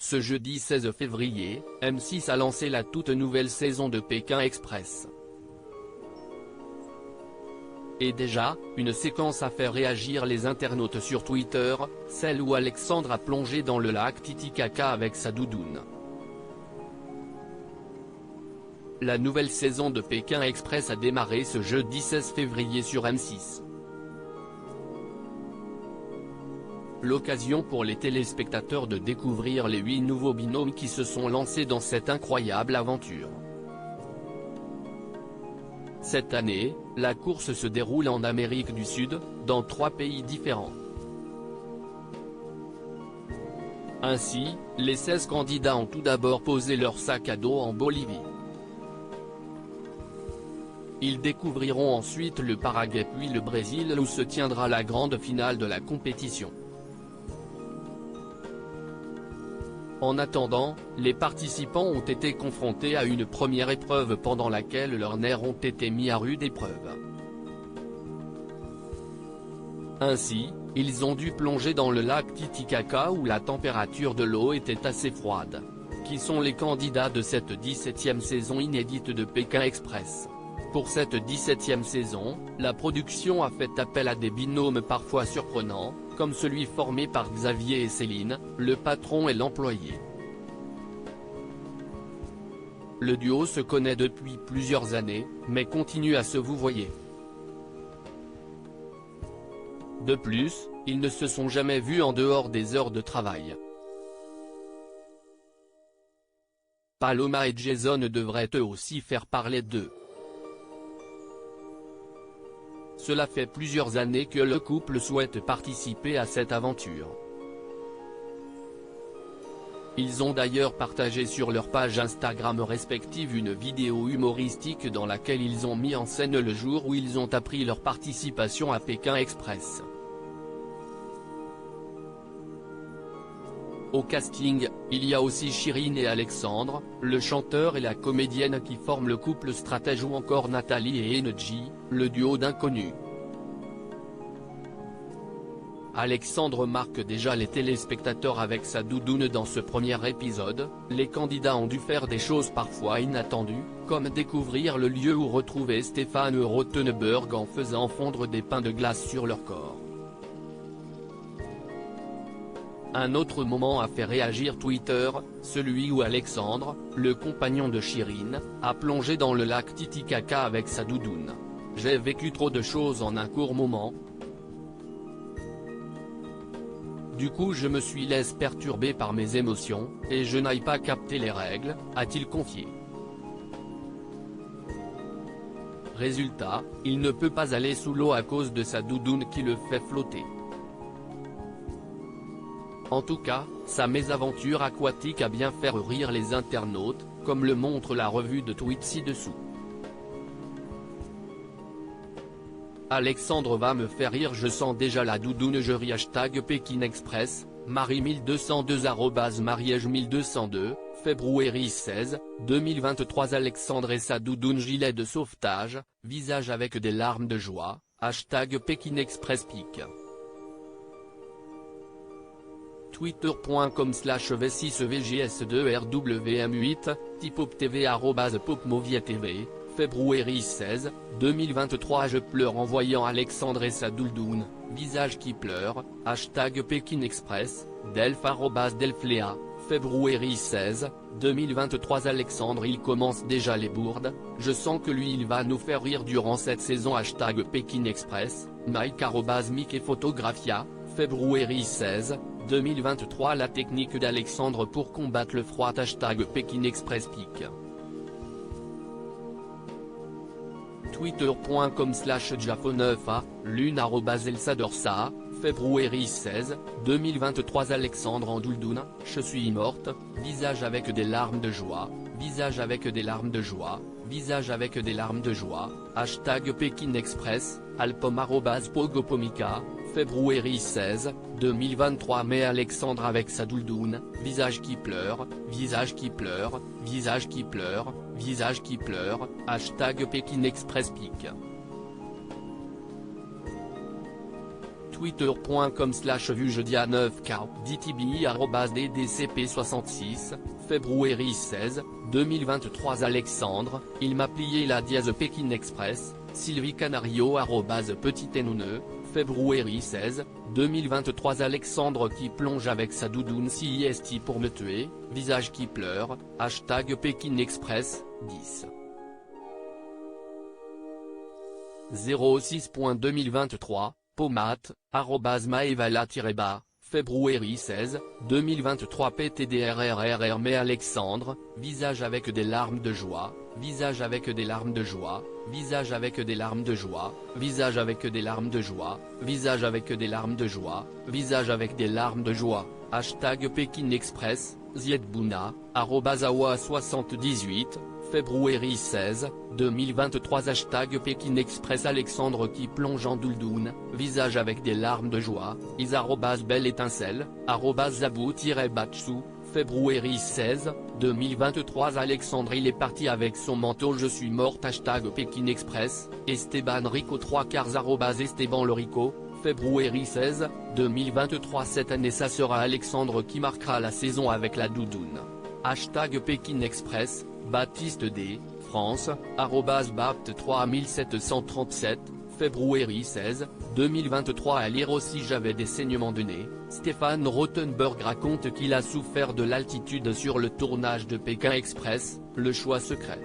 Ce jeudi 16 février, M6 a lancé la toute nouvelle saison de Pékin Express. Et déjà, une séquence a fait réagir les internautes sur Twitter, celle où Alexandre a plongé dans le lac Titicaca avec sa doudoune. La nouvelle saison de Pékin Express a démarré ce jeudi 16 février sur M6. L'occasion pour les téléspectateurs de découvrir les 8 nouveaux binômes qui se sont lancés dans cette incroyable aventure. Cette année, la course se déroule en Amérique du Sud, dans 3 pays différents. Ainsi, les 16 candidats ont tout d'abord posé leur sac à dos en Bolivie. Ils découvriront ensuite le Paraguay puis le Brésil où se tiendra la grande finale de la compétition. En attendant, les participants ont été confrontés à une première épreuve pendant laquelle leurs nerfs ont été mis à rude épreuve. Ainsi, ils ont dû plonger dans le lac Titicaca où la température de l'eau était assez froide. Qui sont les candidats de cette 17e saison inédite de Pékin Express? Pour cette 17e saison, la production a fait appel à des binômes parfois surprenants, comme celui formé par Xavier et Céline, le patron et l'employé. Le duo se connaît depuis plusieurs années, mais continue à se vouvoyer. De plus, ils ne se sont jamais vus en dehors des heures de travail. Paloma et Jason devraient eux aussi faire parler d'eux. Cela fait plusieurs années que le couple souhaite participer à cette aventure. Ils ont d'ailleurs partagé sur leur page Instagram respective une vidéo humoristique dans laquelle ils ont mis en scène le jour où ils ont appris leur participation à Pékin Express. Au casting, il y a aussi Chirine et Alexandre, le chanteur et la comédienne qui forment le couple stratège ou encore Nathalie et Energy, le duo d'inconnus. Alexandre marque déjà les téléspectateurs avec sa doudoune dans ce premier épisode. Les candidats ont dû faire des choses parfois inattendues, comme découvrir le lieu où retrouver Stéphane Rothenberg en faisant fondre des pains de glace sur leur corps. Un autre moment a fait réagir Twitter, celui où Alexandre, le compagnon de Chirine, a plongé dans le lac Titicaca avec sa doudoune. « J'ai vécu trop de choses en un court moment. Du coup je me suis laissé perturber par mes émotions, et je n'ai pas capté les règles », a-t-il confié. Résultat, il ne peut pas aller sous l'eau à cause de sa doudoune qui le fait flotter. En tout cas, sa mésaventure aquatique a bien fait rire les internautes, comme le montre la revue de tweets ci-dessous. Alexandre va me faire rire, je sens déjà la doudoune, je ris. Pékin Express, Marie1202 @mariège1202, février 16, 2023. Alexandre et sa doudoune gilet de sauvetage, visage avec des larmes de joie, #Pékin Express pic. Twitter.com/v6vgs2rwm8, typoptv @popmovietv, février 16, 2023. Je pleure en voyant Alexandre et sa doudoune, visage qui pleure, #Pékin Express, delph @delphléa, février 16, 2023. Alexandre il commence déjà les bourdes, je sens que lui il va nous faire rire durant cette saison. #Pékin Express, Mike @Mickey Photographia, février 16, 2023. La technique d'Alexandre pour combattre le froid. #Pékin Express pic. Twitter.com/Jafo9a, lune @Elsadorsa, février 16, 2023. Alexandre en doudoune, je suis morte, visage avec des larmes de joie, visage avec des larmes de joie, visage avec des larmes de joie, #Pékin Express, alpom @Pogopomica, février 16, 2023. Mais Alexandre avec sa doudoune, visage qui pleure, visage qui pleure, visage qui pleure, visage qui pleure, #Pékin Express pic. twitter.com/vu jeudi à 9h, DTBI @ddcp66, février 16, 2023 Alexandre, il m'a plié la dièse Pékin Express, Sylvie Canario @petit Nouneux, février 16, 2023 Alexandre qui plonge avec sa doudoune CIST pour me tuer, visage qui pleure, #Pékin Express, 10. 06.2023, Pomat, @maevala_, février 16, 2023 PTDRRRR mais Alexandre, visage avec des larmes de joie, visage avec des larmes de joie, visage avec des larmes de joie, visage avec des larmes de joie, visage avec des larmes de joie, visage avec des larmes de joie, #Pékin Express, Ziedbouna, @awa78, février 16, 2023 #Pékin Express Alexandre qui plonge en doudoune, visage avec des larmes de joie, is @belle étincelle, @zabou-batchou, février 16, 2023 Alexandre il est parti avec son manteau je suis morte #Pékin Express, Esteban Rico 3/4 @Esteban le Rico, février 16, 2023 cette année ça sera Alexandre qui marquera la saison avec la doudoune. #Pékin Express, Baptiste D, France, @bapt3737, février 16, 2023 à lire aussi j'avais des saignements de nez, Stéphane Rothenberg raconte qu'il a souffert de l'altitude sur le tournage de Pékin Express, le choix secret.